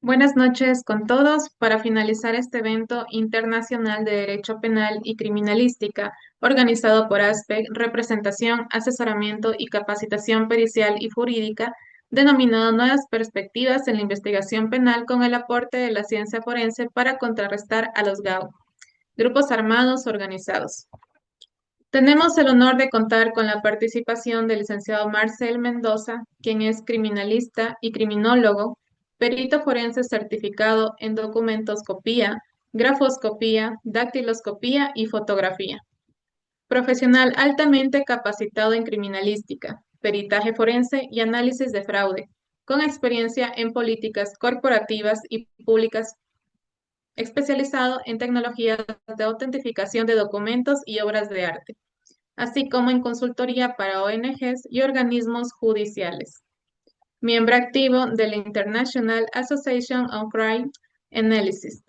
Buenas noches con todos. Para finalizar este evento internacional de Derecho Penal y Criminalística, organizado por ASPEC, Representación, Asesoramiento y Capacitación Pericial y Jurídica, denominado Nuevas Perspectivas en la Investigación Penal con el aporte de la ciencia forense para contrarrestar a los GAO, grupos armados organizados. Tenemos el honor de contar con la participación del licenciado Marcel Mendoza, quien es criminalista y criminólogo, perito forense certificado en documentoscopía, grafoscopía, dactiloscopía y fotografía. Profesional altamente capacitado en criminalística, peritaje forense y análisis de fraude, con experiencia en políticas corporativas y públicas, especializado en tecnologías de autentificación de documentos y obras de arte, así como en consultoría para ONGs y organismos judiciales. Miembro activo de la International Association of Crime Analysis.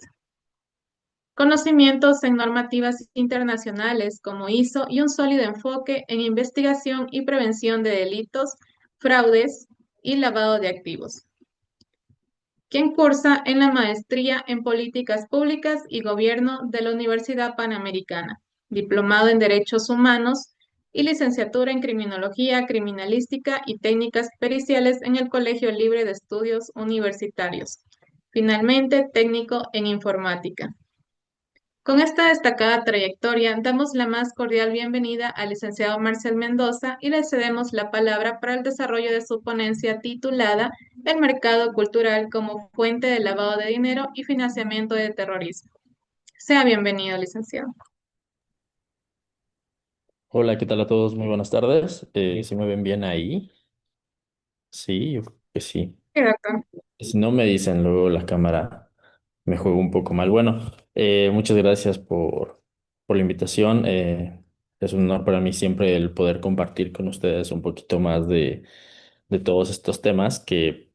Conocimientos en normativas internacionales como ISO y un sólido enfoque en investigación y prevención de delitos, fraudes y lavado de activos. Quien cursa en la maestría en Políticas Públicas y Gobierno de la Universidad Panamericana, diplomado en Derechos Humanos y licenciatura en Criminología, Criminalística y Técnicas Periciales en el Colegio Libre de Estudios Universitarios. Finalmente, técnico en Informática. Con esta destacada trayectoria, damos la más cordial bienvenida al licenciado Marcel Mendoza y le cedemos la palabra para el desarrollo de su ponencia titulada El mercado cultural como fuente de lavado de dinero y financiamiento de terrorismo. Sea bienvenido, licenciado. Hola, ¿qué tal a todos? Muy buenas tardes. ¿Se me ven bien ahí? Sí, yo creo que sí. Sí, doctor. Si no me dicen luego la cámara me juega un poco mal. Bueno, muchas gracias por la invitación. Es un honor para mí siempre el poder compartir con ustedes un poquito más de todos estos temas que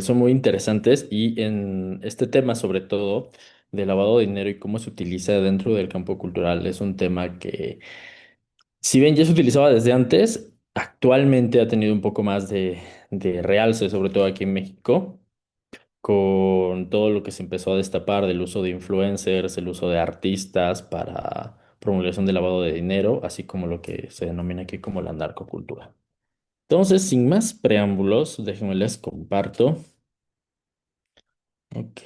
son muy interesantes y en este tema sobre todo de lavado de dinero y cómo se utiliza dentro del campo cultural es un tema que si bien ya se utilizaba desde antes, actualmente ha tenido un poco más de realce, sobre todo aquí en México, con todo lo que se empezó a destapar del uso de influencers, el uso de artistas para promulgación de lavado de dinero, así como lo que se denomina aquí como la narcocultura. Entonces, sin más preámbulos, déjenme les comparto. Ok,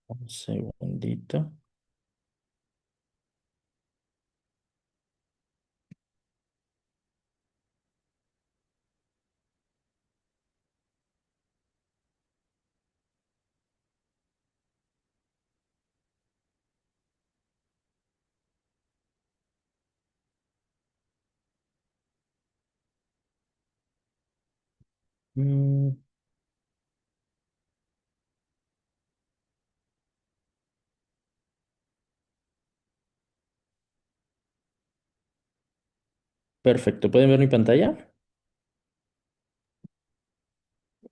un segundito. Mm, perfecto, ¿pueden ver mi pantalla?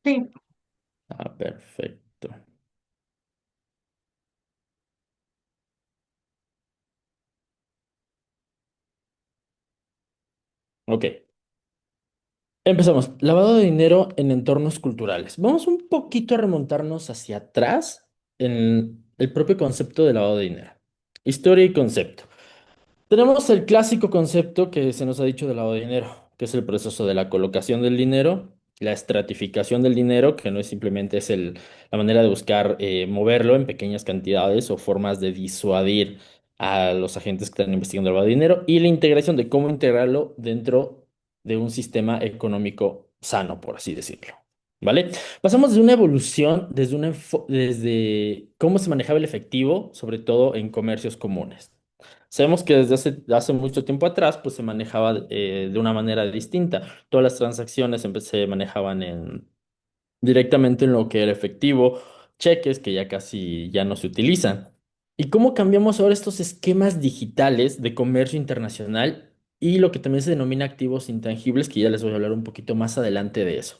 Sí, Ah, perfecto. Ok. Empezamos. Lavado de dinero en entornos culturales. Vamos un poquito a remontarnos hacia atrás en el propio concepto de lavado de dinero. Historia y concepto. Tenemos el clásico concepto que se nos ha dicho de lavado de dinero, que es el proceso de la colocación del dinero, la estratificación del dinero, que no es simplemente la manera de buscar moverlo en pequeñas cantidades o formas de disuadir a los agentes que están investigando el lavado de dinero, y la integración de cómo integrarlo dentro de un sistema económico sano, por así decirlo. ¿Vale? Pasamos de una evolución desde cómo se manejaba el efectivo, sobre todo en comercios comunes. Sabemos que desde hace mucho tiempo atrás, pues se manejaba de una manera distinta. Todas las transacciones se manejaban directamente en lo que era efectivo, cheques que ya casi ya no se utilizan. ¿Y cómo cambiamos ahora estos esquemas digitales de comercio internacional y lo que también se denomina activos intangibles, que ya les voy a hablar un poquito más adelante de eso?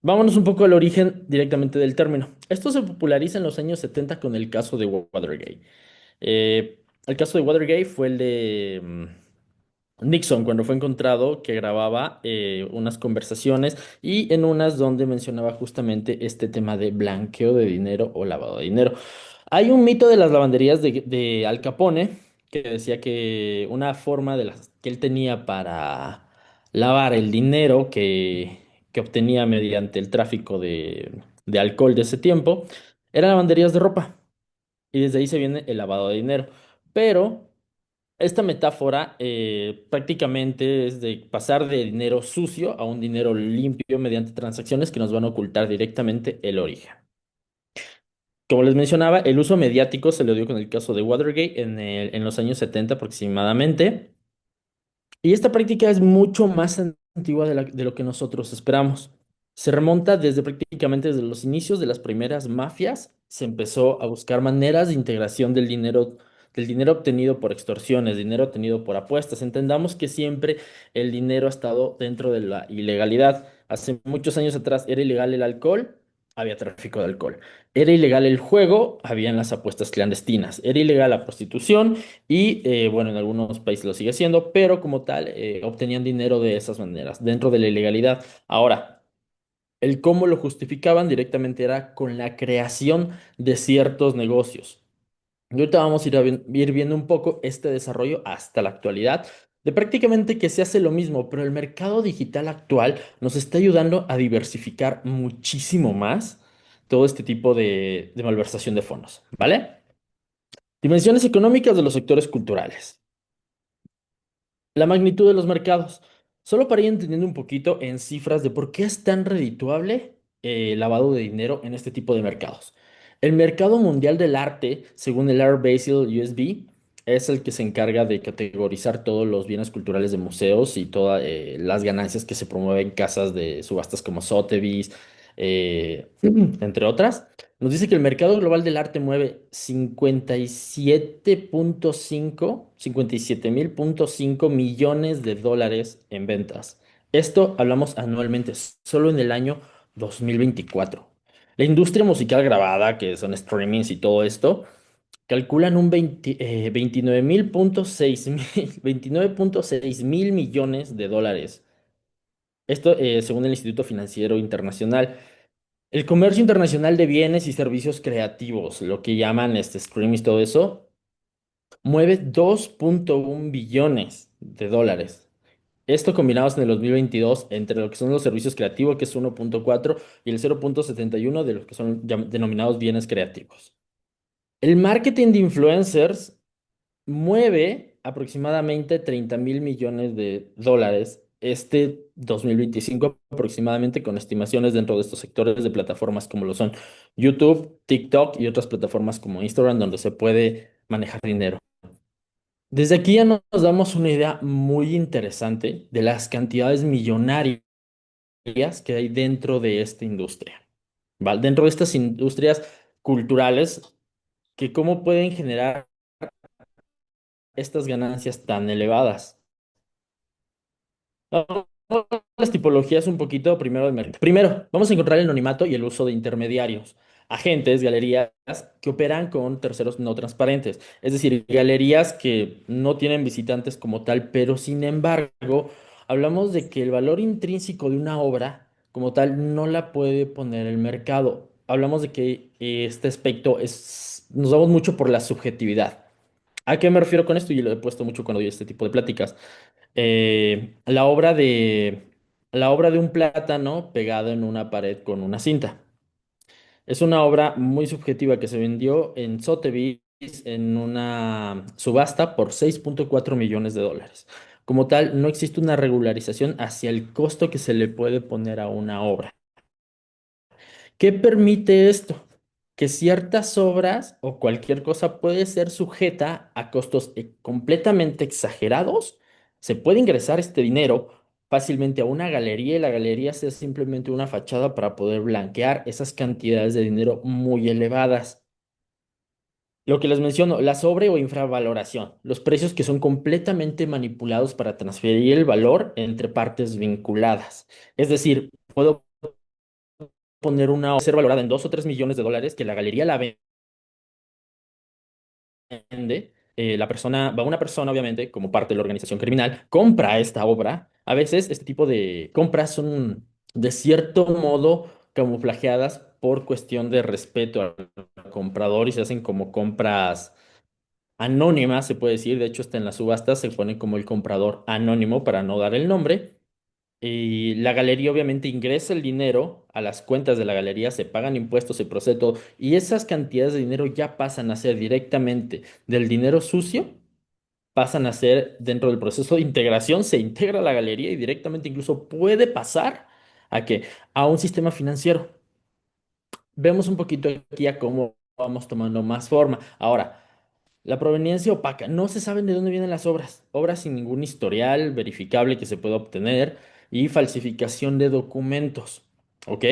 Vámonos un poco al origen directamente del término. Esto se populariza en los años 70 con el caso de Watergate. El caso de Watergate fue el de Nixon, cuando fue encontrado que grababa unas conversaciones y en unas donde mencionaba justamente este tema de blanqueo de dinero o lavado de dinero. Hay un mito de las lavanderías de Al Capone que decía que una forma de las que él tenía para lavar el dinero que obtenía mediante el tráfico de alcohol de ese tiempo eran lavanderías de ropa. Y desde ahí se viene el lavado de dinero. Pero esta metáfora prácticamente es de pasar de dinero sucio a un dinero limpio mediante transacciones que nos van a ocultar directamente el origen. Como les mencionaba, el uso mediático se le dio con el caso de Watergate en los años 70 aproximadamente. Y esta práctica es mucho más antigua de lo que nosotros esperamos. Se remonta desde prácticamente desde los inicios de las primeras mafias. Se empezó a buscar maneras de integración del dinero obtenido por extorsiones, dinero obtenido por apuestas. Entendamos que siempre el dinero ha estado dentro de la ilegalidad. Hace muchos años atrás era ilegal el alcohol, había tráfico de alcohol. Era ilegal el juego, habían las apuestas clandestinas. Era ilegal la prostitución y bueno, en algunos países lo sigue siendo, pero como tal, obtenían dinero de esas maneras, dentro de la ilegalidad. Ahora, el cómo lo justificaban directamente era con la creación de ciertos negocios. Y ahorita vamos a ir viendo un poco este desarrollo hasta la actualidad, de prácticamente que se hace lo mismo, pero el mercado digital actual nos está ayudando a diversificar muchísimo más todo este tipo de malversación de fondos, ¿vale? Dimensiones económicas de los sectores culturales. La magnitud de los mercados. Solo para ir entendiendo un poquito en cifras de por qué es tan redituable el lavado de dinero en este tipo de mercados. El mercado mundial del arte, según el Art Basel USB, es el que se encarga de categorizar todos los bienes culturales de museos y todas las ganancias que se promueven en casas de subastas como Sotheby's, entre otras. Nos dice que el mercado global del arte mueve 57.5 millones de dólares en ventas. Esto hablamos anualmente, solo en el año 2024. La industria musical grabada, que son streamings y todo esto, calculan un 29.6 mil millones de dólares. Esto según el Instituto Financiero Internacional. El comercio internacional de bienes y servicios creativos, lo que llaman streaming y todo eso, mueve 2.1 billones de dólares. Esto combinados en el 2022 entre lo que son los servicios creativos, que es 1.4, y el 0.71 de los que son denominados bienes creativos. El marketing de influencers mueve aproximadamente 30.000 millones de dólares este 2025 aproximadamente con estimaciones dentro de estos sectores de plataformas como lo son YouTube, TikTok y otras plataformas como Instagram donde se puede manejar dinero. Desde aquí ya nos damos una idea muy interesante de las cantidades millonarias que hay dentro de esta industria, ¿vale? Dentro de estas industrias culturales que cómo pueden generar estas ganancias tan elevadas. Vamos a las tipologías un poquito primero del mercado. Primero, vamos a encontrar el anonimato y el uso de intermediarios, agentes, galerías que operan con terceros no transparentes, es decir, galerías que no tienen visitantes como tal, pero sin embargo, hablamos de que el valor intrínseco de una obra como tal no la puede poner el mercado. Hablamos de que este aspecto nos vamos mucho por la subjetividad. ¿A qué me refiero con esto? Y lo he puesto mucho cuando doy este tipo de pláticas la obra de un plátano pegado en una pared con una cinta. Es una obra muy subjetiva que se vendió en Sotheby's en una subasta por 6.4 millones de dólares. Como tal, no existe una regularización hacia el costo que se le puede poner a una obra. ¿Qué permite esto? Que ciertas obras o cualquier cosa puede ser sujeta a costos completamente exagerados. Se puede ingresar este dinero fácilmente a una galería y la galería sea simplemente una fachada para poder blanquear esas cantidades de dinero muy elevadas. Lo que les menciono, la sobre o infravaloración, los precios que son completamente manipulados para transferir el valor entre partes vinculadas. Es decir, puedo poner una ser valorada en 2 o 3 millones de dólares que la galería la vende la persona, va una persona, obviamente, como parte de la organización criminal, compra esta obra. A veces este tipo de compras son, de cierto modo, camuflajeadas por cuestión de respeto al comprador y se hacen como compras anónimas, se puede decir. De hecho, hasta en las subastas se pone como el comprador anónimo para no dar el nombre. Y la galería obviamente ingresa el dinero a las cuentas de la galería, se pagan impuestos, se procede todo, y esas cantidades de dinero ya pasan a ser directamente del dinero sucio, pasan a ser dentro del proceso de integración, se integra la galería y directamente incluso puede pasar a que a un sistema financiero. Vemos un poquito aquí a cómo vamos tomando más forma. Ahora, la proveniencia opaca. No se saben de dónde vienen las obras. Obras sin ningún historial verificable que se pueda obtener y falsificación de documentos. ¿Ok?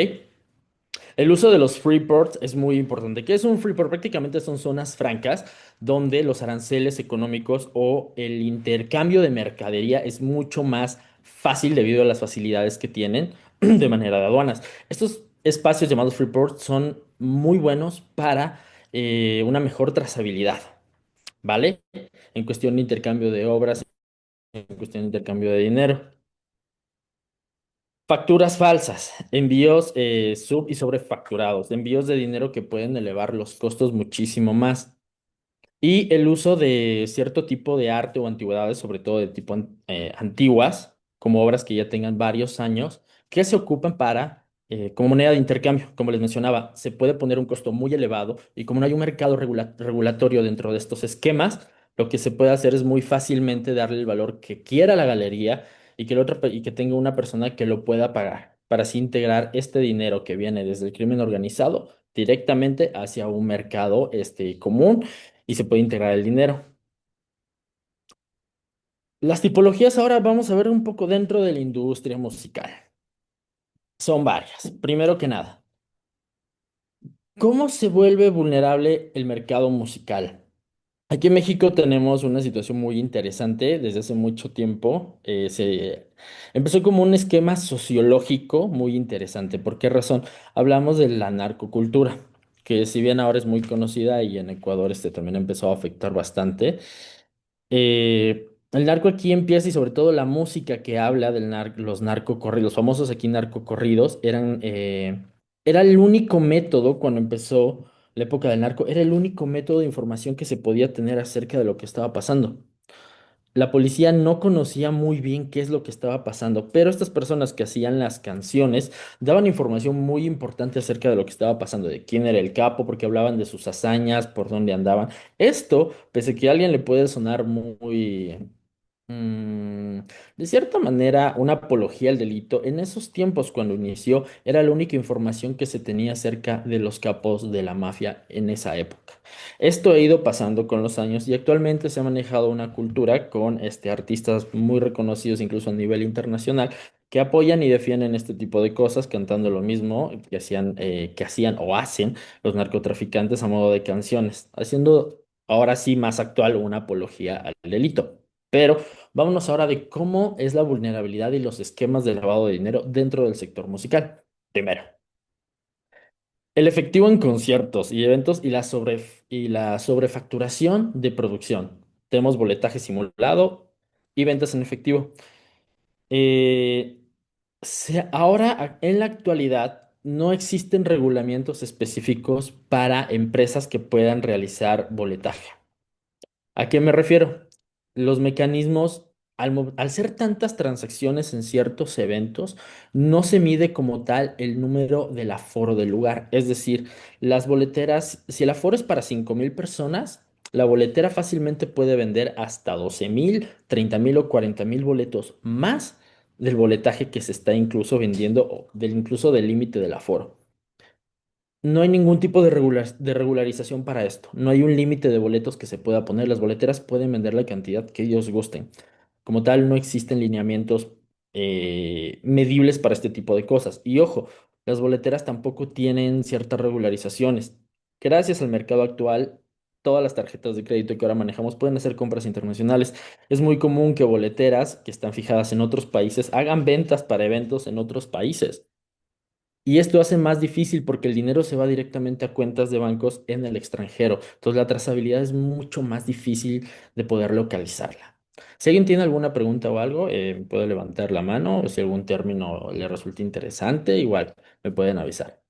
El uso de los freeports es muy importante. ¿Qué es un freeport? Prácticamente son zonas francas donde los aranceles económicos o el intercambio de mercadería es mucho más fácil debido a las facilidades que tienen de manera de aduanas. Estos espacios llamados freeports son muy buenos para una mejor trazabilidad, ¿vale? En cuestión de intercambio de obras, en cuestión de intercambio de dinero. Facturas falsas, envíos sub y sobrefacturados, envíos de dinero que pueden elevar los costos muchísimo más. Y el uso de cierto tipo de arte o antigüedades, sobre todo de tipo antiguas, como obras que ya tengan varios años, que se ocupan para, como moneda de intercambio. Como les mencionaba, se puede poner un costo muy elevado y como no hay un mercado regulatorio dentro de estos esquemas, lo que se puede hacer es muy fácilmente darle el valor que quiera la galería y que, y que tenga una persona que lo pueda pagar para así integrar este dinero que viene desde el crimen organizado directamente hacia un mercado común y se puede integrar el dinero. Las tipologías ahora vamos a ver un poco dentro de la industria musical. Son varias. Primero que nada, ¿cómo se vuelve vulnerable el mercado musical? Aquí en México tenemos una situación muy interesante desde hace mucho tiempo. Se empezó como un esquema sociológico muy interesante. ¿Por qué razón? Hablamos de la narcocultura, que si bien ahora es muy conocida y en Ecuador también empezó a afectar bastante. El narco aquí empieza y sobre todo la música que habla los narcocorridos, los famosos aquí narcocorridos, era el único método cuando empezó la época del narco, era el único método de información que se podía tener acerca de lo que estaba pasando. La policía no conocía muy bien qué es lo que estaba pasando, pero estas personas que hacían las canciones daban información muy importante acerca de lo que estaba pasando, de quién era el capo, porque hablaban de sus hazañas, por dónde andaban. Esto, pese a que a alguien le puede sonar muy, Mm, de cierta manera, una apología al delito, en esos tiempos cuando inició, era la única información que se tenía acerca de los capos de la mafia en esa época. Esto ha ido pasando con los años y actualmente se ha manejado una cultura con artistas muy reconocidos incluso a nivel internacional que apoyan y defienden este tipo de cosas, cantando lo mismo que hacían o hacen los narcotraficantes a modo de canciones, haciendo ahora sí más actual una apología al delito. Pero vámonos ahora de cómo es la vulnerabilidad y los esquemas de lavado de dinero dentro del sector musical. Primero, el efectivo en conciertos y eventos y la sobrefacturación de producción. Tenemos boletaje simulado y ventas en efectivo. Eh, en la actualidad no existen regulamientos específicos para empresas que puedan realizar boletaje. ¿A qué me refiero? Los mecanismos, al ser tantas transacciones en ciertos eventos, no se mide como tal el número del aforo del lugar. Es decir, las boleteras, si el aforo es para 5,000 personas, la boletera fácilmente puede vender hasta 12,000, 30,000 o 40,000 boletos más del boletaje que se está incluso vendiendo o incluso del límite del aforo. No hay ningún tipo de de regularización para esto. No hay un límite de boletos que se pueda poner. Las boleteras pueden vender la cantidad que ellos gusten. Como tal, no existen lineamientos medibles para este tipo de cosas. Y ojo, las boleteras tampoco tienen ciertas regularizaciones. Gracias al mercado actual, todas las tarjetas de crédito que ahora manejamos pueden hacer compras internacionales. Es muy común que boleteras que están fijadas en otros países hagan ventas para eventos en otros países. Y esto hace más difícil porque el dinero se va directamente a cuentas de bancos en el extranjero. Entonces la trazabilidad es mucho más difícil de poder localizarla. Si alguien tiene alguna pregunta o algo, puede levantar la mano. O si algún término le resulta interesante, igual me pueden avisar.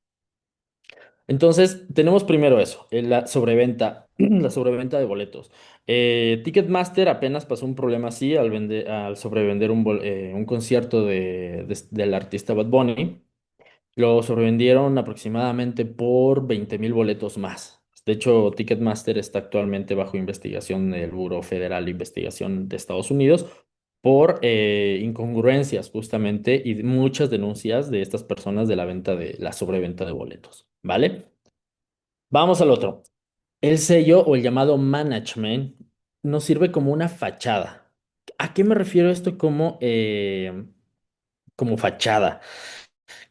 Entonces, tenemos primero eso, la sobreventa, la sobreventa de boletos. Ticketmaster apenas pasó un problema así al sobrevender un concierto del artista Bad Bunny. Lo sobrevendieron aproximadamente por 20,000 boletos más. De hecho, Ticketmaster está actualmente bajo investigación del Buró Federal de Investigación de Estados Unidos por incongruencias justamente y muchas denuncias de estas personas de la sobreventa de boletos. ¿Vale? Vamos al otro. El sello o el llamado management nos sirve como una fachada. ¿A qué me refiero esto como fachada?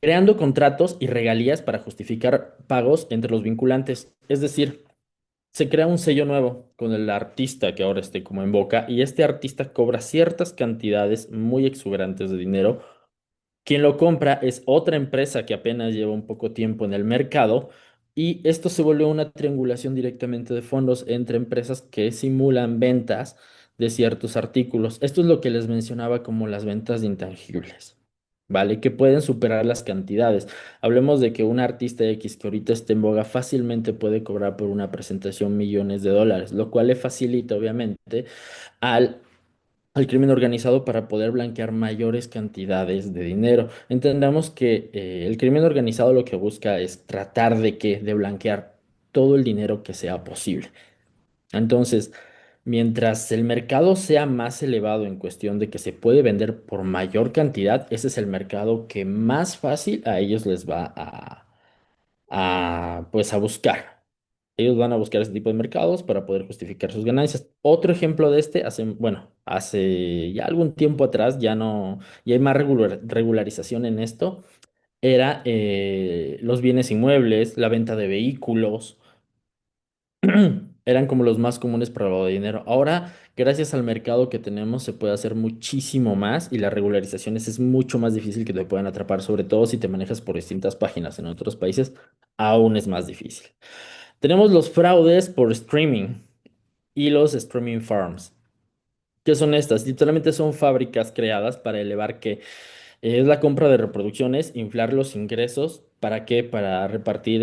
Creando contratos y regalías para justificar pagos entre los vinculantes. Es decir, se crea un sello nuevo con el artista que ahora esté como en boca y este artista cobra ciertas cantidades muy exuberantes de dinero. Quien lo compra es otra empresa que apenas lleva un poco tiempo en el mercado y esto se vuelve una triangulación directamente de fondos entre empresas que simulan ventas de ciertos artículos. Esto es lo que les mencionaba como las ventas de intangibles, ¿vale? Que pueden superar las cantidades. Hablemos de que un artista X que ahorita esté en boga fácilmente puede cobrar por una presentación millones de dólares, lo cual le facilita obviamente al al crimen organizado para poder blanquear mayores cantidades de dinero. Entendamos que el crimen organizado lo que busca es tratar de blanquear todo el dinero que sea posible. Entonces, mientras el mercado sea más elevado en cuestión de que se puede vender por mayor cantidad, ese es el mercado que más fácil a ellos les va pues a buscar. Ellos van a buscar ese tipo de mercados para poder justificar sus ganancias. Otro ejemplo de este, hace ya algún tiempo atrás, ya hay más regularización en esto, era los bienes inmuebles, la venta de vehículos, eran como los más comunes para el lavado de dinero. Ahora, gracias al mercado que tenemos, se puede hacer muchísimo más y las regularizaciones es mucho más difícil que te puedan atrapar, sobre todo si te manejas por distintas páginas en otros países, aún es más difícil. Tenemos los fraudes por streaming y los streaming farms. ¿Qué son estas? Literalmente son fábricas creadas para elevar que es la compra de reproducciones, inflar los ingresos. ¿Para qué? Para repartir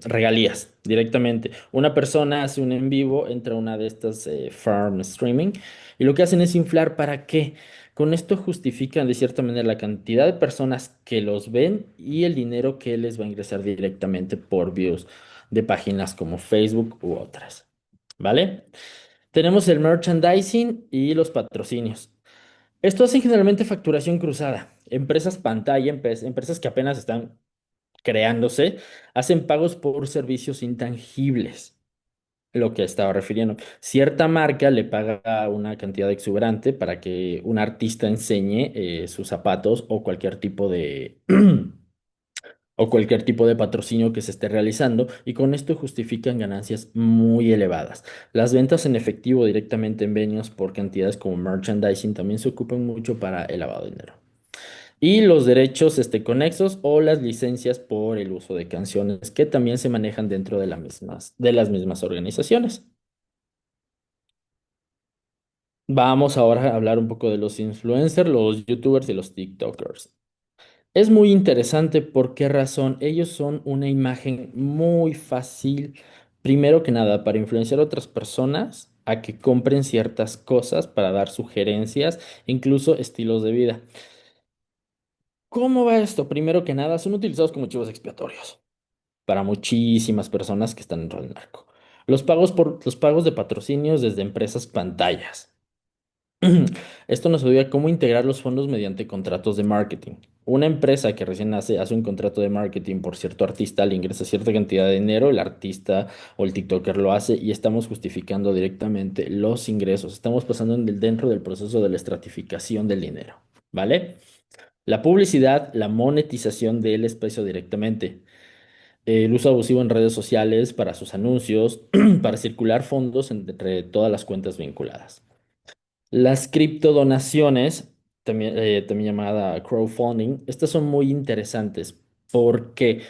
regalías directamente. Una persona hace un en vivo, entra a una de estas farm streaming y lo que hacen es inflar. ¿Para qué? Con esto justifican de cierta manera la cantidad de personas que los ven y el dinero que les va a ingresar directamente por views de páginas como Facebook u otras. ¿Vale? Tenemos el merchandising y los patrocinios. Esto hace generalmente facturación cruzada. Empresas pantalla, empresas que apenas están creándose, hacen pagos por servicios intangibles, lo que estaba refiriendo. Cierta marca le paga una cantidad exuberante para que un artista enseñe sus zapatos o cualquier tipo de o cualquier tipo de patrocinio que se esté realizando y con esto justifican ganancias muy elevadas. Las ventas en efectivo directamente en venues por cantidades como merchandising también se ocupan mucho para el lavado de dinero. Y los derechos conexos o las licencias por el uso de canciones que también se manejan dentro de las mismas organizaciones. Vamos ahora a hablar un poco de los influencers, los YouTubers y los TikTokers. Es muy interesante por qué razón ellos son una imagen muy fácil, primero que nada, para influenciar a otras personas a que compren ciertas cosas, para dar sugerencias, incluso estilos de vida. ¿Cómo va esto? Primero que nada, son utilizados como chivos expiatorios para muchísimas personas que están dentro del narco. Los pagos de patrocinios desde empresas pantallas. Esto nos ayuda a cómo integrar los fondos mediante contratos de marketing. Una empresa que recién hace un contrato de marketing por cierto artista, le ingresa cierta cantidad de dinero, el artista o el TikToker lo hace y estamos justificando directamente los ingresos. Estamos pasando dentro del proceso de la estratificación del dinero, ¿vale? La publicidad, la monetización del espacio directamente. El uso abusivo en redes sociales para sus anuncios, para circular fondos entre todas las cuentas vinculadas. Las criptodonaciones también llamada crowdfunding. Estas son muy interesantes porque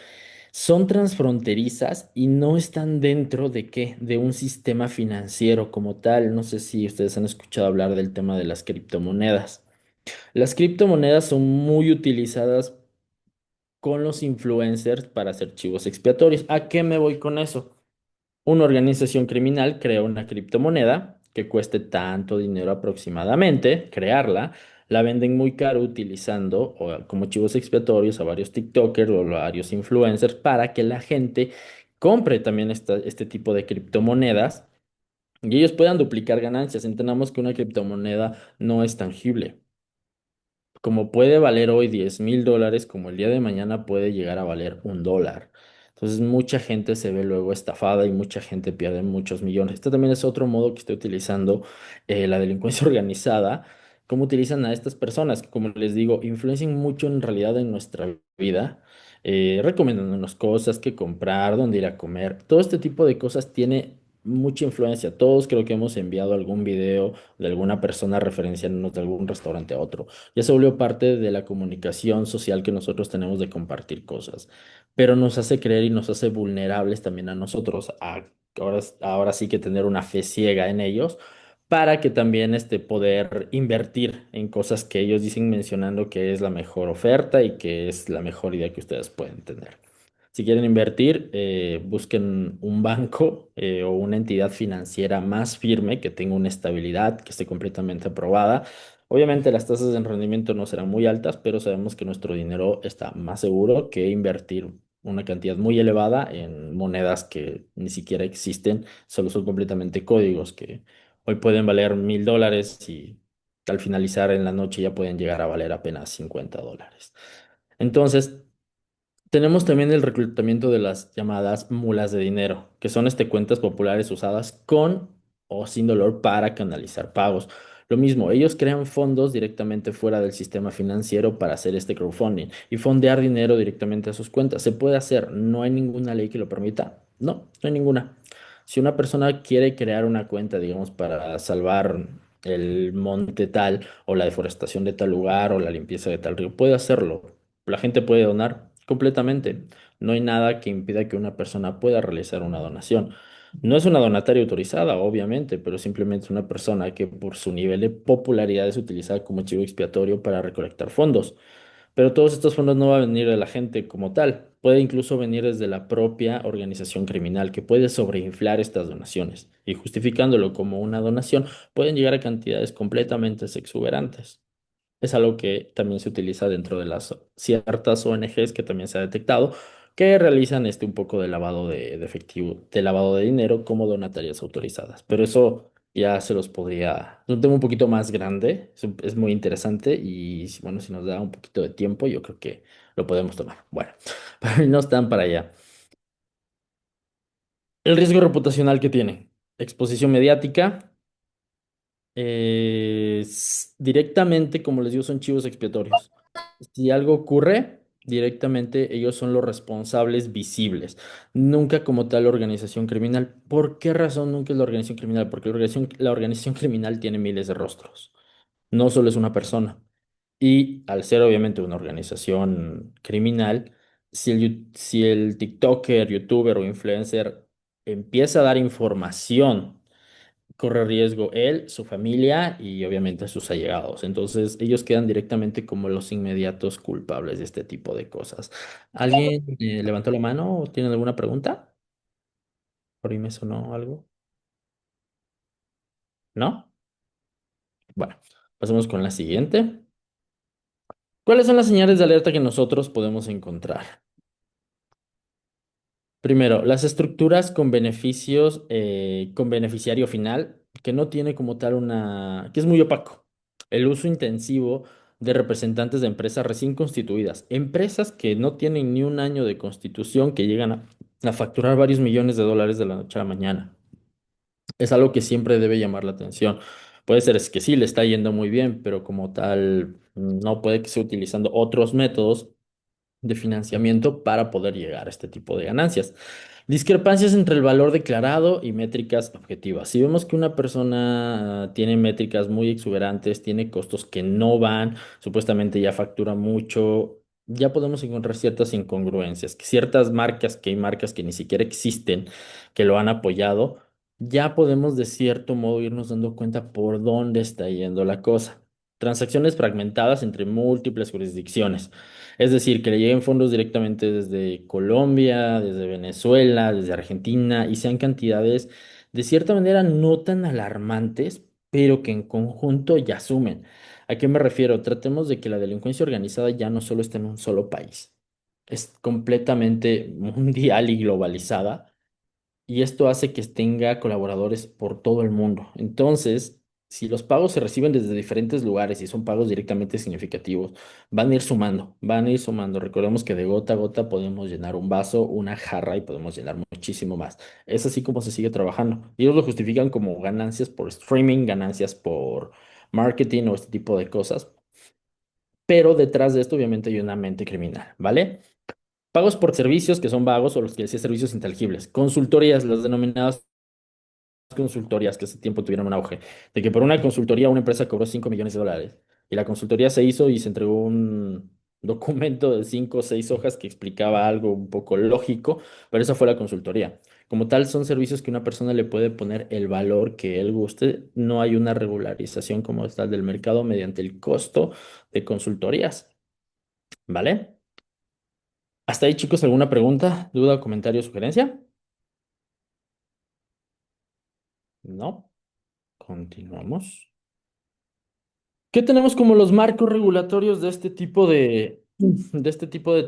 son transfronterizas y no están dentro de qué, de un sistema financiero como tal. No sé si ustedes han escuchado hablar del tema de las criptomonedas. Las criptomonedas son muy utilizadas con los influencers para hacer chivos expiatorios. ¿A qué me voy con eso? Una organización criminal crea una criptomoneda que cueste tanto dinero aproximadamente, crearla, la venden muy caro utilizando como chivos expiatorios a varios TikTokers o varios influencers para que la gente compre también este tipo de criptomonedas y ellos puedan duplicar ganancias. Entendamos que una criptomoneda no es tangible. Como puede valer hoy $10,000, como el día de mañana puede llegar a valer $1. Entonces mucha gente se ve luego estafada y mucha gente pierde muchos millones. Este también es otro modo que está utilizando la delincuencia organizada. Cómo utilizan a estas personas que, como les digo, influencian mucho en realidad en nuestra vida, recomendándonos cosas que comprar, dónde ir a comer. Todo este tipo de cosas tiene mucha influencia. Todos creo que hemos enviado algún video de alguna persona referenciándonos de algún restaurante a otro. Ya se volvió parte de la comunicación social que nosotros tenemos de compartir cosas, pero nos hace creer y nos hace vulnerables también a nosotros, ahora sí que tener una fe ciega en ellos, para que también poder invertir en cosas que ellos dicen mencionando que es la mejor oferta y que es la mejor idea que ustedes pueden tener. Si quieren invertir, busquen un banco o una entidad financiera más firme que tenga una estabilidad, que esté completamente aprobada. Obviamente las tasas de rendimiento no serán muy altas, pero sabemos que nuestro dinero está más seguro que invertir una cantidad muy elevada en monedas que ni siquiera existen, solo son completamente códigos que hoy pueden valer $1,000 y al finalizar en la noche ya pueden llegar a valer apenas $50. Entonces, tenemos también el reclutamiento de las llamadas mulas de dinero, que son cuentas populares usadas con o sin dolor para canalizar pagos. Lo mismo, ellos crean fondos directamente fuera del sistema financiero para hacer este crowdfunding y fondear dinero directamente a sus cuentas. ¿Se puede hacer? ¿No hay ninguna ley que lo permita? No, no hay ninguna. Si una persona quiere crear una cuenta, digamos, para salvar el monte tal o la deforestación de tal lugar o la limpieza de tal río, puede hacerlo. La gente puede donar completamente. No hay nada que impida que una persona pueda realizar una donación. No es una donataria autorizada, obviamente, pero simplemente es una persona que por su nivel de popularidad es utilizada como chivo expiatorio para recolectar fondos. Pero todos estos fondos no van a venir de la gente como tal. Puede incluso venir desde la propia organización criminal que puede sobreinflar estas donaciones y justificándolo como una donación pueden llegar a cantidades completamente exuberantes. Es algo que también se utiliza dentro de las ciertas ONGs que también se ha detectado que realizan un poco de lavado de efectivo, de lavado de dinero como donatarias autorizadas. Pero eso ya se los podría, es un tema un poquito más grande, es muy interesante y bueno, si nos da un poquito de tiempo, yo creo que lo podemos tomar. Bueno, pero no están para allá. El riesgo reputacional que tiene, exposición mediática. Directamente, como les digo, son chivos expiatorios. Si algo ocurre, directamente ellos son los responsables visibles, nunca como tal organización criminal. ¿Por qué razón nunca es la organización criminal? Porque la organización criminal tiene miles de rostros, no solo es una persona. Y al ser obviamente una organización criminal, si el TikToker, YouTuber o influencer empieza a dar información, corre riesgo él, su familia y obviamente sus allegados. Entonces, ellos quedan directamente como los inmediatos culpables de este tipo de cosas. ¿Alguien levantó la mano o tiene alguna pregunta? Por ahí me sonó algo. ¿No? Bueno, pasemos con la siguiente. ¿Cuáles son las señales de alerta que nosotros podemos encontrar? Primero, las estructuras con beneficios, con beneficiario final, que no tiene como tal que es muy opaco. El uso intensivo de representantes de empresas recién constituidas, empresas que no tienen ni un año de constitución, que llegan a facturar varios millones de dólares de la noche a la mañana. Es algo que siempre debe llamar la atención. Puede ser es que sí, le está yendo muy bien, pero como tal, no puede que esté utilizando otros métodos de financiamiento para poder llegar a este tipo de ganancias. Discrepancias entre el valor declarado y métricas objetivas. Si vemos que una persona tiene métricas muy exuberantes, tiene costos que no van, supuestamente ya factura mucho, ya podemos encontrar ciertas incongruencias, que ciertas marcas, que hay marcas que ni siquiera existen, que lo han apoyado, ya podemos de cierto modo irnos dando cuenta por dónde está yendo la cosa. Transacciones fragmentadas entre múltiples jurisdicciones. Es decir, que le lleguen fondos directamente desde Colombia, desde Venezuela, desde Argentina, y sean cantidades de cierta manera no tan alarmantes, pero que en conjunto ya sumen. ¿A qué me refiero? Tratemos de que la delincuencia organizada ya no solo está en un solo país, es completamente mundial y globalizada y esto hace que tenga colaboradores por todo el mundo. Entonces, si los pagos se reciben desde diferentes lugares y son pagos directamente significativos, van a ir sumando, van a ir sumando. Recordemos que de gota a gota podemos llenar un vaso, una jarra y podemos llenar muchísimo más. Es así como se sigue trabajando. Y ellos lo justifican como ganancias por streaming, ganancias por marketing o este tipo de cosas. Pero detrás de esto obviamente hay una mente criminal, ¿vale? Pagos por servicios que son vagos o los que decía servicios intangibles. Consultorías, las denominadas consultorías que hace tiempo tuvieron un auge, de que por una consultoría una empresa cobró 5 millones de dólares y la consultoría se hizo y se entregó un documento de 5 o 6 hojas que explicaba algo un poco lógico, pero esa fue la consultoría. Como tal, son servicios que una persona le puede poner el valor que él guste. No hay una regularización como tal del mercado mediante el costo de consultorías, ¿vale? Hasta ahí, chicos, ¿alguna pregunta, duda, comentario, sugerencia? No. Continuamos. ¿Qué tenemos como los marcos regulatorios de este tipo de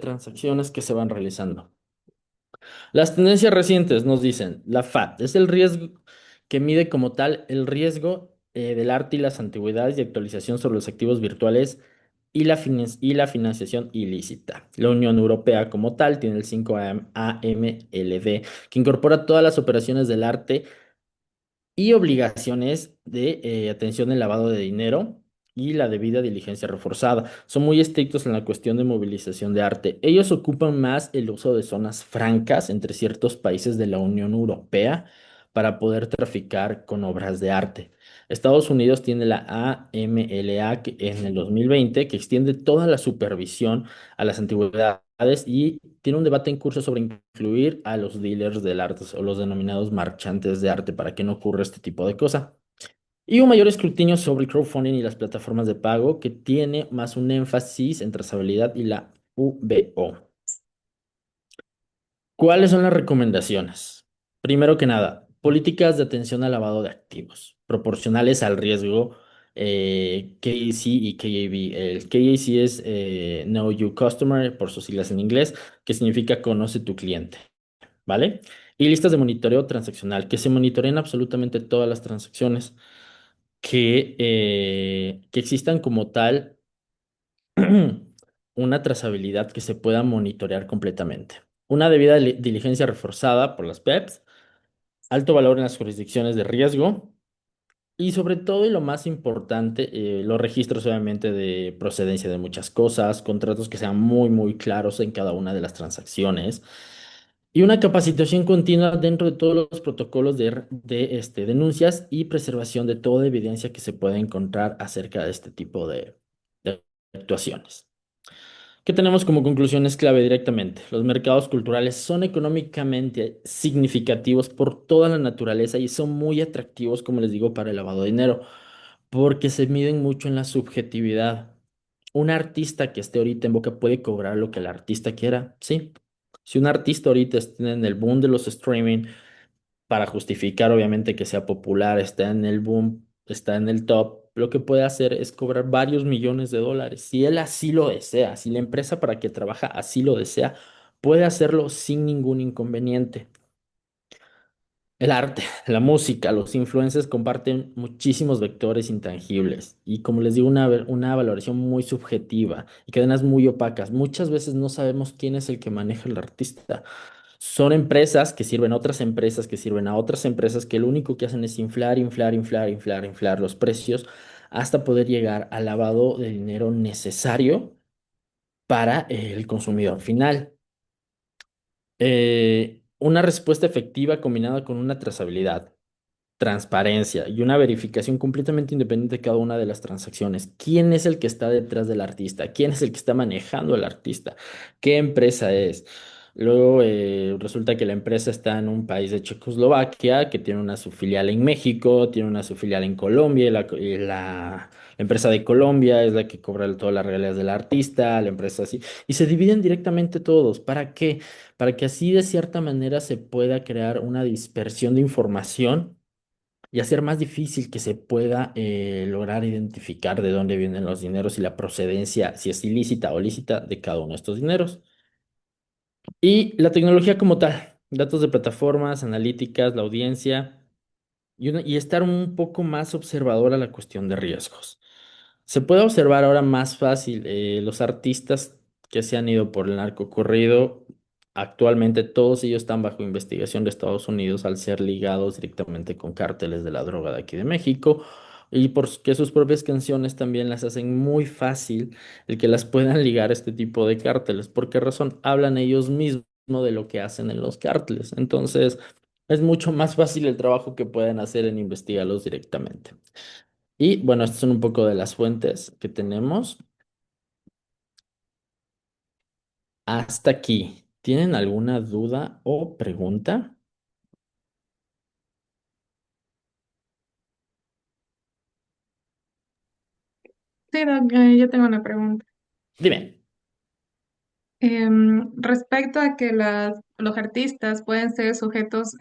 transacciones que se van realizando? Las tendencias recientes nos dicen, la FAT es el riesgo que mide como tal el riesgo del arte y las antigüedades y actualización sobre los activos virtuales y la financiación ilícita. La Unión Europea como tal tiene el 5 AMLD, que incorpora todas las operaciones del arte y obligaciones de atención en lavado de dinero y la debida diligencia reforzada. Son muy estrictos en la cuestión de movilización de arte. Ellos ocupan más el uso de zonas francas entre ciertos países de la Unión Europea para poder traficar con obras de arte. Estados Unidos tiene la AMLA en el 2020 que extiende toda la supervisión a las antigüedades y tiene un debate en curso sobre incluir a los dealers del arte o los denominados marchantes de arte para que no ocurra este tipo de cosa. Y un mayor escrutinio sobre el crowdfunding y las plataformas de pago que tiene más un énfasis en trazabilidad y la UBO. ¿Cuáles son las recomendaciones? Primero que nada, políticas de atención al lavado de activos, proporcionales al riesgo KAC y KAB. El KAC es Know Your Customer, por sus siglas en inglés, que significa conoce tu cliente, ¿vale? Y listas de monitoreo transaccional, que se monitoreen absolutamente todas las transacciones que existan como tal una trazabilidad que se pueda monitorear completamente. Una debida diligencia reforzada por las PEPs, alto valor en las jurisdicciones de riesgo y sobre todo y lo más importante, los registros obviamente de procedencia de muchas cosas, contratos que sean muy claros en cada una de las transacciones y una capacitación continua dentro de todos los protocolos de denuncias y preservación de toda evidencia que se pueda encontrar acerca de este tipo de actuaciones. ¿Qué tenemos como conclusiones clave directamente? Los mercados culturales son económicamente significativos por toda la naturaleza y son muy atractivos, como les digo, para el lavado de dinero, porque se miden mucho en la subjetividad. Un artista que esté ahorita en Boca puede cobrar lo que el artista quiera, sí. Si un artista ahorita está en el boom de los streaming, para justificar obviamente que sea popular, está en el boom, está en el top, lo que puede hacer es cobrar varios millones de dólares. Si él así lo desea, si la empresa para que trabaja así lo desea, puede hacerlo sin ningún inconveniente. El arte, la música, los influencers comparten muchísimos vectores intangibles y como les digo, una valoración muy subjetiva y cadenas muy opacas. Muchas veces no sabemos quién es el que maneja el artista. Son empresas que sirven a otras empresas, que sirven a otras empresas, que lo único que hacen es inflar los precios hasta poder llegar al lavado de dinero necesario para el consumidor final. Una respuesta efectiva combinada con una trazabilidad, transparencia y una verificación completamente independiente de cada una de las transacciones. ¿Quién es el que está detrás del artista? ¿Quién es el que está manejando al artista? ¿Qué empresa es? Luego resulta que la empresa está en un país de Checoslovaquia, que tiene una subfilial en México, tiene una subfilial en Colombia, la empresa de Colombia es la que cobra todas las regalías del artista, la empresa así, y se dividen directamente todos. ¿Para qué? Para que así de cierta manera se pueda crear una dispersión de información y hacer más difícil que se pueda lograr identificar de dónde vienen los dineros y la procedencia, si es ilícita o lícita, de cada uno de estos dineros. Y la tecnología como tal, datos de plataformas, analíticas, la audiencia y estar un poco más observador a la cuestión de riesgos. Se puede observar ahora más fácil los artistas que se han ido por el narco corrido. Actualmente todos ellos están bajo investigación de Estados Unidos al ser ligados directamente con cárteles de la droga de aquí de México y porque sus propias canciones también las hacen muy fácil el que las puedan ligar a este tipo de cárteles. ¿Por qué razón? Hablan ellos mismos de lo que hacen en los cárteles. Entonces es mucho más fácil el trabajo que pueden hacer en investigarlos directamente. Y bueno, estas son un poco de las fuentes que tenemos. Hasta aquí. ¿Tienen alguna duda o pregunta? Sí, Doc, yo tengo una pregunta. Dime. Respecto a que los artistas pueden ser sujetos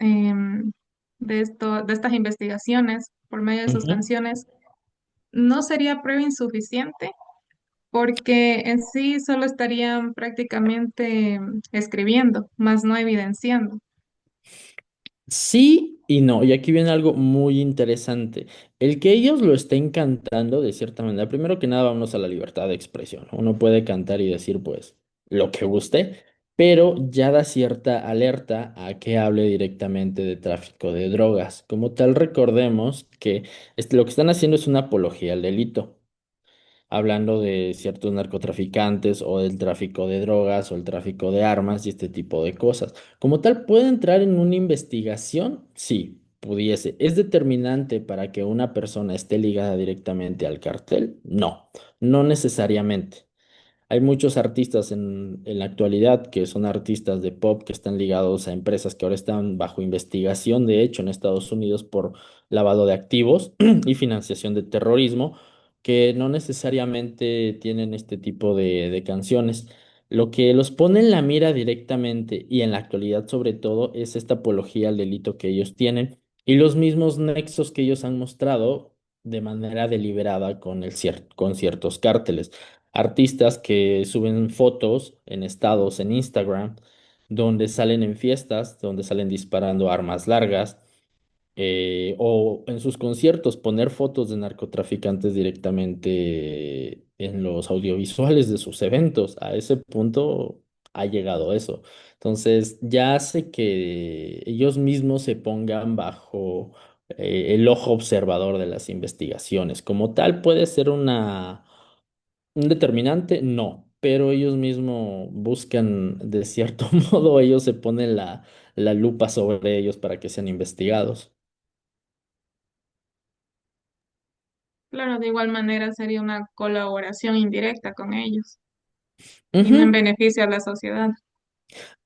de estas investigaciones por medio de sus Ujú. canciones, ¿no sería prueba insuficiente? Porque en sí solo estarían prácticamente escribiendo, más no evidenciando. Sí y no, y aquí viene algo muy interesante. El que ellos lo estén cantando de cierta manera, primero que nada, vamos a la libertad de expresión. Uno puede cantar y decir, pues, lo que guste, pero ya da cierta alerta a que hable directamente de tráfico de drogas. Como tal, recordemos que lo que están haciendo es una apología al delito, hablando de ciertos narcotraficantes o del tráfico de drogas o el tráfico de armas y este tipo de cosas. Como tal, ¿puede entrar en una investigación? Sí, pudiese. ¿Es determinante para que una persona esté ligada directamente al cartel? No, no necesariamente. Hay muchos artistas en la actualidad que son artistas de pop que están ligados a empresas que ahora están bajo investigación, de hecho, en Estados Unidos por lavado de activos y financiación de terrorismo, que no necesariamente tienen este tipo de canciones. Lo que los pone en la mira directamente y en la actualidad sobre todo es esta apología al delito que ellos tienen y los mismos nexos que ellos han mostrado de manera deliberada con con ciertos cárteles artistas que suben fotos en estados en Instagram, donde salen en fiestas, donde salen disparando armas largas, o en sus conciertos poner fotos de narcotraficantes directamente en los audiovisuales de sus eventos. A ese punto ha llegado eso. Entonces ya hace que ellos mismos se pongan bajo el ojo observador de las investigaciones. Como tal, puede ser un determinante, no, pero ellos mismos buscan, de cierto modo, ellos se ponen la lupa sobre ellos para que sean investigados. Claro, de igual manera sería una colaboración indirecta con ellos y no en Ujú, beneficio a la sociedad.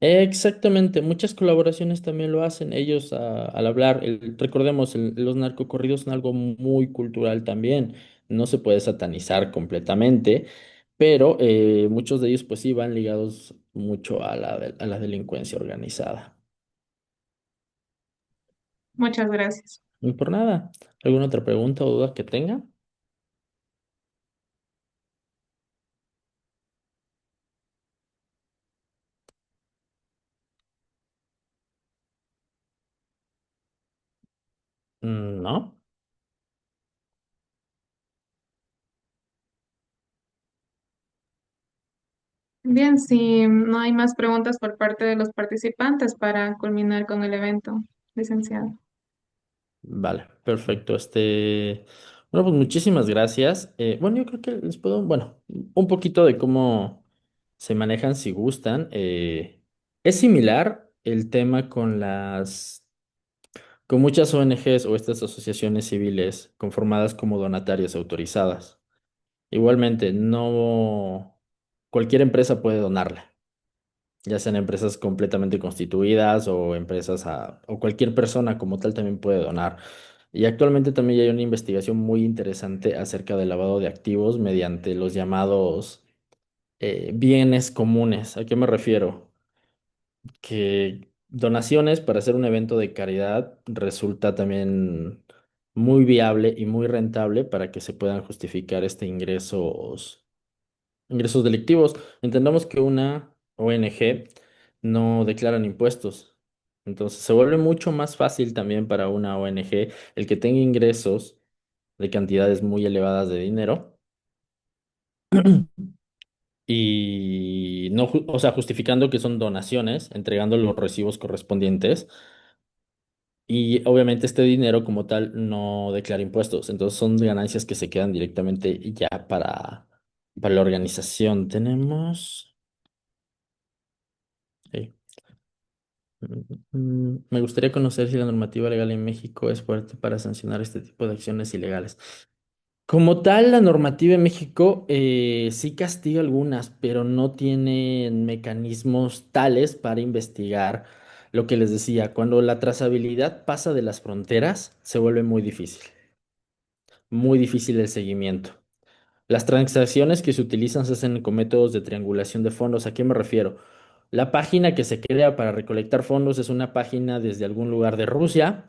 exactamente, muchas colaboraciones también lo hacen ellos al hablar. Recordemos, los narcocorridos son algo muy cultural también, no se puede satanizar completamente, pero muchos de ellos pues sí van ligados mucho a a la delincuencia organizada. Muchas gracias. Y por nada, ¿alguna otra pregunta o duda que tenga? No. Bien, si no hay más preguntas por parte de los participantes para culminar con el evento, licenciado. Vale, perfecto. Bueno, pues muchísimas gracias. Bueno, yo creo que les puedo, bueno, un poquito de cómo. se manejan si gustan. Es similar el tema con con muchas ONGs o estas asociaciones civiles conformadas como donatarias autorizadas. Igualmente, no cualquier empresa puede donarla, ya sean empresas completamente constituidas o o cualquier persona como tal también puede donar. Y actualmente también hay una investigación muy interesante acerca del lavado de activos mediante los llamados bienes comunes. ¿A qué me refiero? Que donaciones para hacer un evento de caridad resulta también muy viable y muy rentable para que se puedan justificar ingresos delictivos. Entendamos que una ONG no declaran impuestos. Entonces se vuelve mucho más fácil también para una ONG el que tenga ingresos de cantidades muy elevadas de dinero y no, o sea, justificando que son donaciones, entregando los recibos correspondientes. Y obviamente este dinero como tal no declara impuestos, entonces son ganancias que se quedan directamente ya para la organización. Tenemos... sí. Me gustaría conocer si la normativa legal en México es fuerte para sancionar este tipo de acciones ilegales. Como tal, la normativa en México sí castiga algunas, pero no tienen mecanismos tales para investigar lo que les decía. Cuando la trazabilidad pasa de las fronteras, se vuelve muy difícil el seguimiento. Las transacciones que se utilizan se hacen con métodos de triangulación de fondos. ¿A qué me refiero? La página que se crea para recolectar fondos es una página desde algún lugar de Rusia.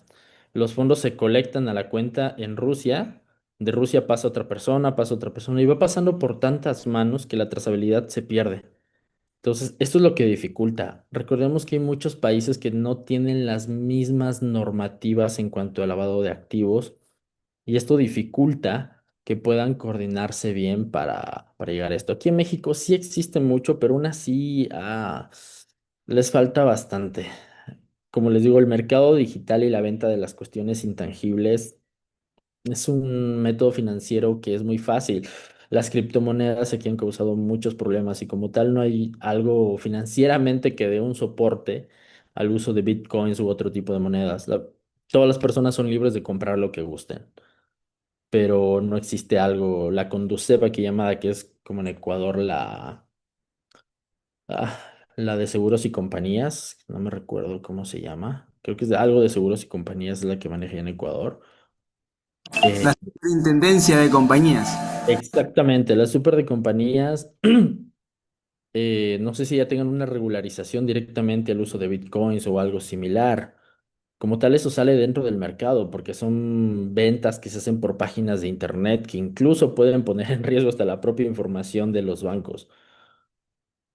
Los fondos se colectan a la cuenta en Rusia. De Rusia pasa a otra persona y va pasando por tantas manos que la trazabilidad se pierde. Entonces, esto es lo que dificulta. Recordemos que hay muchos países que no tienen las mismas normativas en cuanto al lavado de activos y esto dificulta que puedan coordinarse bien para llegar a esto. Aquí en México sí existe mucho, pero aún así les falta bastante. Como les digo, el mercado digital y la venta de las cuestiones intangibles es un método financiero que es muy fácil. Las criptomonedas aquí han causado muchos problemas y como tal no hay algo financieramente que dé un soporte al uso de bitcoins u otro tipo de monedas. Todas las personas son libres de comprar lo que gusten, pero no existe algo, la Conduceva que llamada, que es como en Ecuador ah, la de seguros y compañías, no me recuerdo cómo se llama, creo que es algo de seguros y compañías, es la que maneja en Ecuador. Eh, La superintendencia de compañías. exactamente, las super de compañías, no sé si ya tengan una regularización directamente al uso de bitcoins o algo similar. Como tal, eso sale dentro del mercado porque son ventas que se hacen por páginas de internet que incluso pueden poner en riesgo hasta la propia información de los bancos.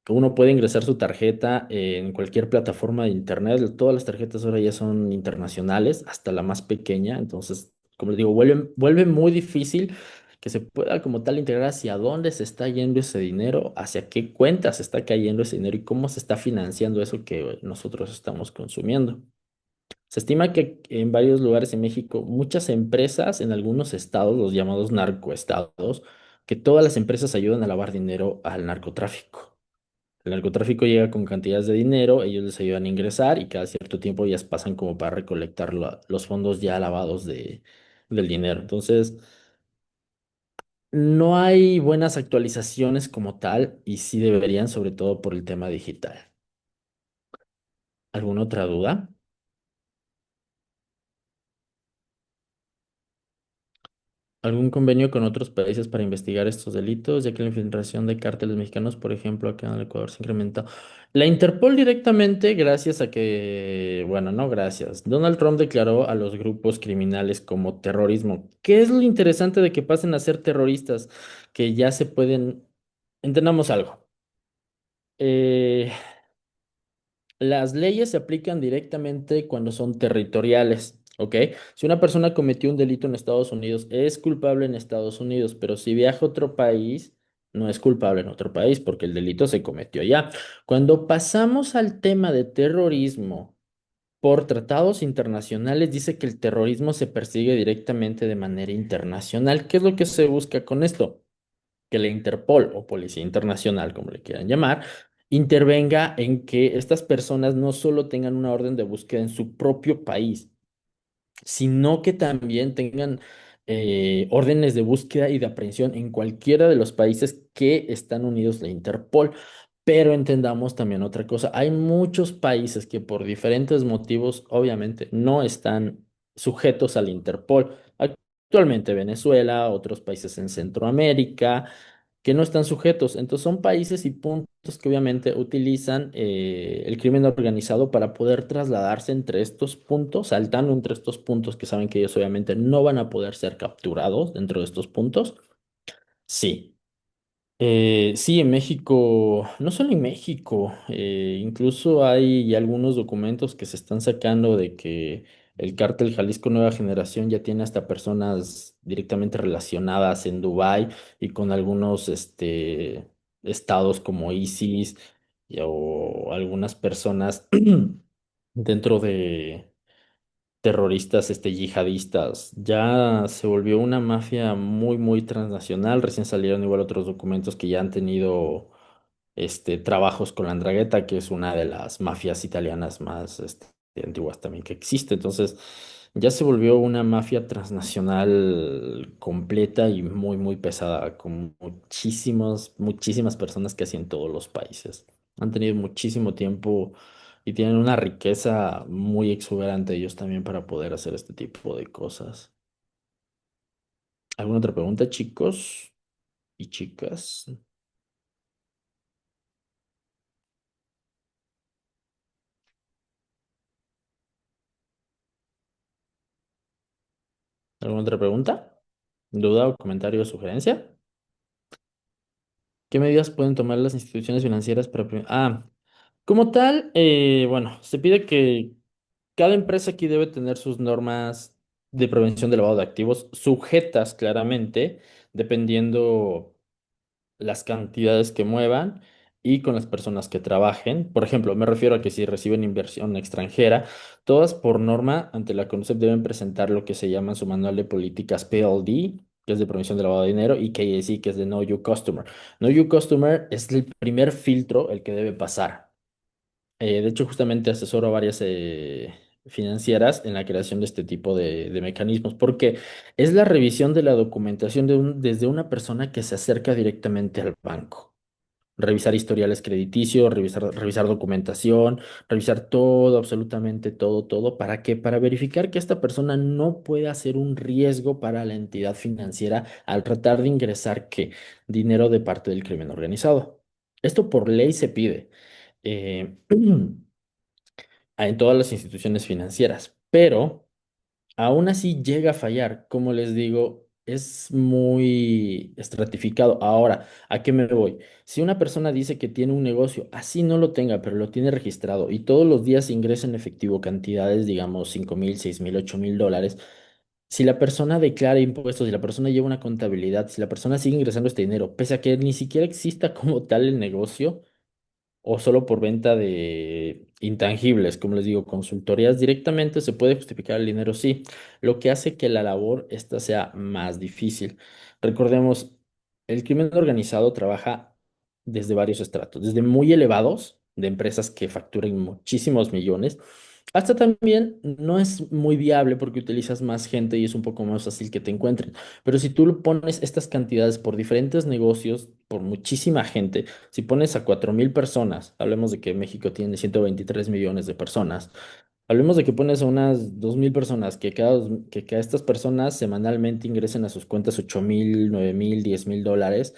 Que uno puede ingresar su tarjeta en cualquier plataforma de internet. Todas las tarjetas ahora ya son internacionales, hasta la más pequeña. Entonces, como les digo, vuelve muy difícil que se pueda como tal integrar hacia dónde se está yendo ese dinero, hacia qué cuentas se está cayendo ese dinero y cómo se está financiando eso que nosotros estamos consumiendo. Se estima que en varios lugares en México, muchas empresas en algunos estados, los llamados narcoestados, que todas las empresas ayudan a lavar dinero al narcotráfico. El narcotráfico llega con cantidades de dinero, ellos les ayudan a ingresar y cada cierto tiempo ellas pasan como para recolectar los fondos ya lavados del dinero. Entonces, no hay buenas actualizaciones como tal y sí deberían, sobre todo por el tema digital. ¿Alguna otra duda? ¿Algún convenio con otros países para investigar estos delitos, ya que la infiltración de cárteles mexicanos, por ejemplo, acá en el Ecuador se incrementó? La Interpol directamente, gracias a que, bueno, no gracias. Donald Trump declaró a los grupos criminales como terrorismo. ¿Qué es lo interesante de que pasen a ser terroristas? Que ya se pueden... Entendamos algo. Eh, las leyes se aplican directamente cuando son territoriales, ¿ok? Si una persona cometió un delito en Estados Unidos, es culpable en Estados Unidos, pero si viaja a otro país, no es culpable en otro país porque el delito se cometió allá. Cuando pasamos al tema de terrorismo por tratados internacionales, dice que el terrorismo se persigue directamente de manera internacional. ¿Qué es lo que se busca con esto? que la Interpol o Policía Internacional, como le quieran llamar, intervenga en que estas personas no solo tengan una orden de búsqueda en su propio país, sino que también tengan órdenes de búsqueda y de aprehensión en cualquiera de los países que están unidos a la Interpol. Pero entendamos también otra cosa, hay muchos países que por diferentes motivos obviamente no están sujetos al Interpol. Actualmente Venezuela, otros países en Centroamérica que no están sujetos. Entonces son países y puntos que obviamente utilizan el crimen organizado para poder trasladarse entre estos puntos, saltando entre estos puntos que saben que ellos obviamente no van a poder ser capturados dentro de estos puntos. Sí. Sí, en México, no solo en México, incluso hay algunos documentos que se están sacando de que el cártel Jalisco Nueva Generación ya tiene hasta personas directamente relacionadas en Dubái y con algunos estados como ISIS o algunas personas dentro de terroristas, yihadistas. Ya se volvió una mafia muy, muy transnacional. Recién salieron igual otros documentos que ya han tenido trabajos con la 'Ndrangheta, que es una de las mafias italianas más antiguas también que existe. Entonces, ya se volvió una mafia transnacional completa y muy, muy pesada, con muchísimas personas casi en todos los países. Han tenido muchísimo tiempo y tienen una riqueza muy exuberante ellos también para poder hacer este tipo de cosas. ¿Alguna otra pregunta, chicos y chicas? ¿Alguna otra pregunta? ¿Duda o comentario o sugerencia? ¿Qué medidas pueden tomar las instituciones financieras para... como tal, bueno, se pide que cada empresa aquí debe tener sus normas de prevención de lavado de activos sujetas claramente, dependiendo las cantidades que muevan y con las personas que trabajen. Por ejemplo, me refiero a que si reciben inversión extranjera, todas por norma ante la CONUCEP deben presentar lo que se llama en su manual de políticas PLD, que es de prevención de lavado de dinero, y KYC, que es de Know Your Customer. Know Your Customer es el primer filtro el que debe pasar. De hecho, justamente asesoro a varias financieras en la creación de este tipo de mecanismos, porque es la revisión de la documentación desde una persona que se acerca directamente al banco. Revisar historiales crediticios, revisar documentación, revisar todo, absolutamente todo, todo. ¿Para qué? Para verificar que esta persona no puede hacer un riesgo para la entidad financiera al tratar de ingresar, ¿qué? Dinero de parte del crimen organizado. Esto por ley se pide. eh, en todas las instituciones financieras, pero aún así llega a fallar. Como les digo, es muy estratificado. Ahora, ¿a qué me voy? Si una persona dice que tiene un negocio, así no lo tenga, pero lo tiene registrado y todos los días ingresa en efectivo cantidades, digamos, 5,000, 6,000, 8,000 dólares. Si la persona declara impuestos, si la persona lleva una contabilidad, si la persona sigue ingresando este dinero, pese a que ni siquiera exista como tal el negocio, o solo por venta de intangibles, como les digo, consultorías directamente, se puede justificar el dinero, sí, lo que hace que la labor esta sea más difícil. Recordemos, el crimen organizado trabaja desde varios estratos, desde muy elevados, de empresas que facturan muchísimos millones, hasta también no es muy viable porque utilizas más gente y es un poco más fácil que te encuentren. Pero si tú pones estas cantidades por diferentes negocios, por muchísima gente, si pones a 4,000 personas, hablemos de que México tiene 123 millones de personas, hablemos de que pones a unas 2,000 personas, que cada estas personas semanalmente ingresen a sus cuentas 8,000, 9,000, 10,000 dólares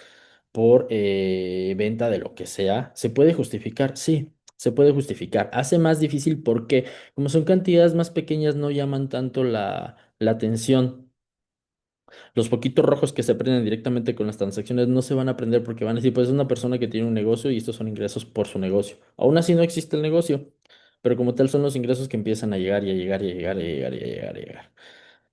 por venta de lo que sea, ¿se puede justificar? Sí, se puede justificar. Hace más difícil porque como son cantidades más pequeñas no llaman tanto la atención. Los poquitos rojos que se prenden directamente con las transacciones no se van a prender porque van a decir, pues es una persona que tiene un negocio y estos son ingresos por su negocio. Aún así no existe el negocio, pero como tal son los ingresos que empiezan a llegar y a llegar y a llegar y a llegar y a llegar y a llegar.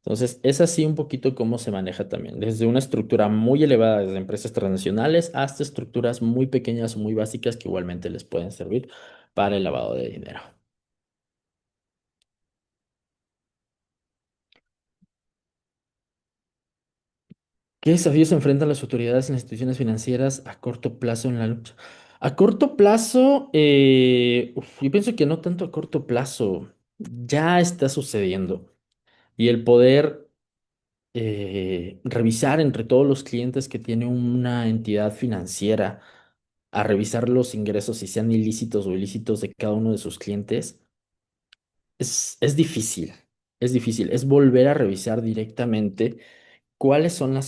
Entonces, es así un poquito cómo se maneja también, desde una estructura muy elevada desde empresas transnacionales hasta estructuras muy pequeñas o muy básicas que igualmente les pueden servir para el lavado de dinero. ¿Qué desafíos se enfrentan las autoridades en las instituciones financieras a corto plazo en la lucha? A corto plazo, yo pienso que no tanto a corto plazo, ya está sucediendo. Y el poder revisar entre todos los clientes que tiene una entidad financiera, a revisar los ingresos, si sean ilícitos o ilícitos de cada uno de sus clientes, es difícil, es difícil, es volver a revisar directamente cuáles son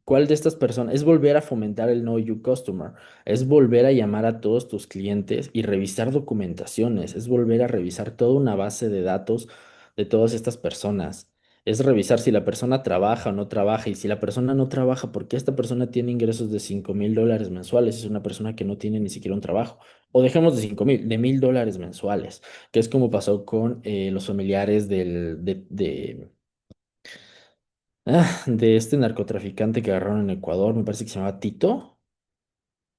cuál de estas personas, es volver a fomentar el Know You Customer, es volver a llamar a todos tus clientes y revisar documentaciones, es volver a revisar toda una base de datos de todas estas personas. Es revisar si la persona trabaja o no trabaja y si la persona no trabaja, porque esta persona tiene ingresos de $5,000 mensuales, es una persona que no tiene ni siquiera un trabajo. O dejemos de 5,000, de $1,000 mensuales, que es como pasó con los familiares de este narcotraficante que agarraron en Ecuador, me parece que se llama Tito,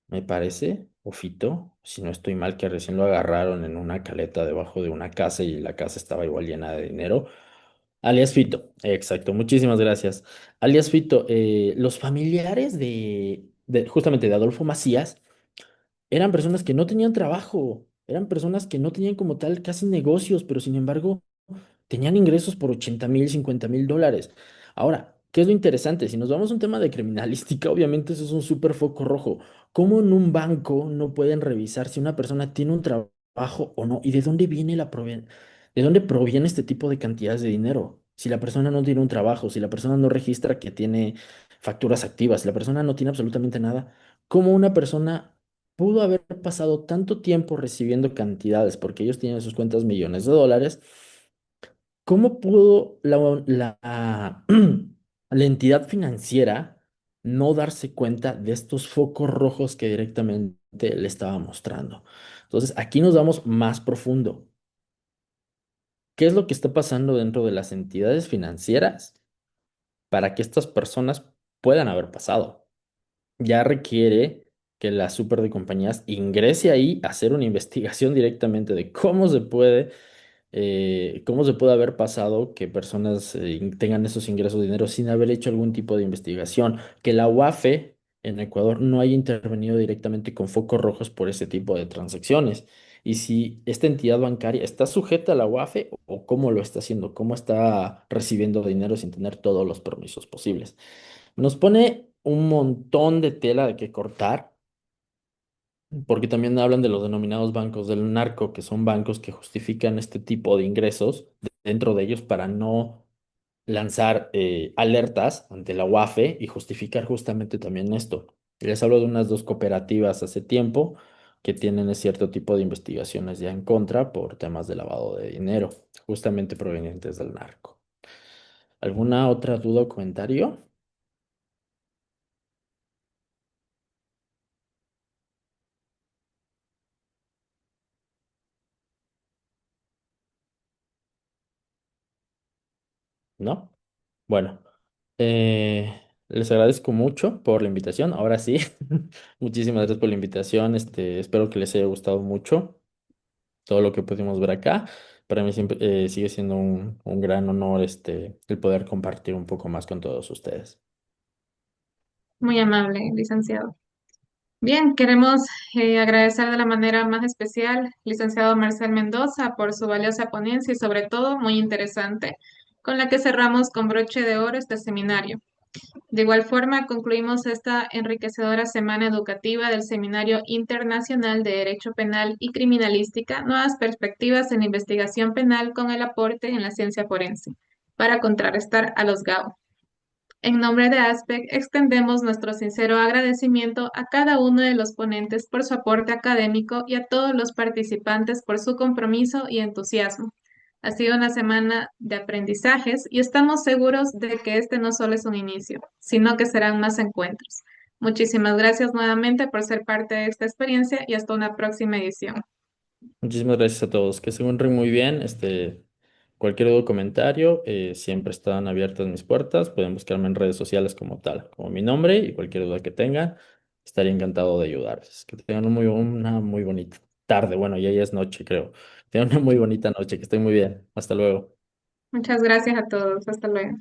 me parece, o Fito, si no estoy mal, que recién lo agarraron en una caleta debajo de una casa y la casa estaba igual llena de dinero. Alias Fito, exacto, muchísimas gracias. Alias Fito, los familiares justamente de Adolfo Macías eran personas que no tenían trabajo, eran personas que no tenían como tal casi negocios, pero sin embargo tenían ingresos por 80,000, $50,000. Ahora, ¿qué es lo interesante? Si nos vamos a un tema de criminalística, obviamente eso es un súper foco rojo. ¿Cómo en un banco no pueden revisar si una persona tiene un trabajo o no? ¿Y de dónde viene de dónde proviene este tipo de cantidades de dinero? Si la persona no tiene un trabajo, si la persona no registra que tiene facturas activas, si la persona no tiene absolutamente nada, ¿cómo una persona pudo haber pasado tanto tiempo recibiendo cantidades, porque ellos tienen en sus cuentas millones de dólares? ¿Cómo pudo la entidad financiera no darse cuenta de estos focos rojos que directamente le estaba mostrando? Entonces, aquí nos vamos más profundo. ¿Qué es lo que está pasando dentro de las entidades financieras para que estas personas puedan haber pasado? Ya requiere que la super de compañías ingrese ahí a hacer una investigación directamente de cómo se puede haber pasado que personas tengan esos ingresos de dinero sin haber hecho algún tipo de investigación, que la UAFE en Ecuador no haya intervenido directamente con focos rojos por ese tipo de transacciones. Y si esta entidad bancaria está sujeta a la UAFE o cómo lo está haciendo, cómo está recibiendo dinero sin tener todos los permisos posibles. Nos pone un montón de tela de que cortar, porque también hablan de los denominados bancos del narco, que son bancos que justifican este tipo de ingresos dentro de ellos para no lanzar alertas ante la UAFE y justificar justamente también esto. Les hablo de unas dos cooperativas hace tiempo que tienen cierto tipo de investigaciones ya en contra por temas de lavado de dinero, justamente provenientes del narco. ¿Alguna otra duda o comentario? ¿No? Bueno, les agradezco mucho por la invitación. Ahora sí, muchísimas gracias por la invitación. Espero que les haya gustado mucho todo lo que pudimos ver acá. Para mí siempre sigue siendo un gran honor el poder compartir un poco más con todos ustedes. Muy amable, licenciado. Bien, queremos agradecer de la manera más especial, licenciado Marcel Mendoza, por su valiosa ponencia y sobre todo muy interesante, con la que cerramos con broche de oro este seminario. De igual forma, concluimos esta enriquecedora semana educativa del Seminario Internacional de Derecho Penal y Criminalística, Nuevas Perspectivas en Investigación Penal con el aporte en la ciencia forense, para contrarrestar a los GAO. En nombre de ASPEC, extendemos nuestro sincero agradecimiento a cada uno de los ponentes por su aporte académico y a todos los participantes por su compromiso y entusiasmo. Ha sido una semana de aprendizajes y estamos seguros de que este no solo es un inicio, sino que serán más encuentros. Muchísimas gracias nuevamente por ser parte de esta experiencia y hasta una próxima edición. Muchísimas gracias a todos. Que se encuentren muy bien. Cualquier duda o comentario, siempre están abiertas mis puertas. Pueden buscarme en redes sociales como tal, como mi nombre y cualquier duda que tengan, estaría encantado de ayudarles. Que tengan una muy bonita tarde. Bueno, ya es noche, creo. Tengan una muy bonita noche. Que estén muy bien. Hasta luego. Muchas gracias a todos. Hasta luego.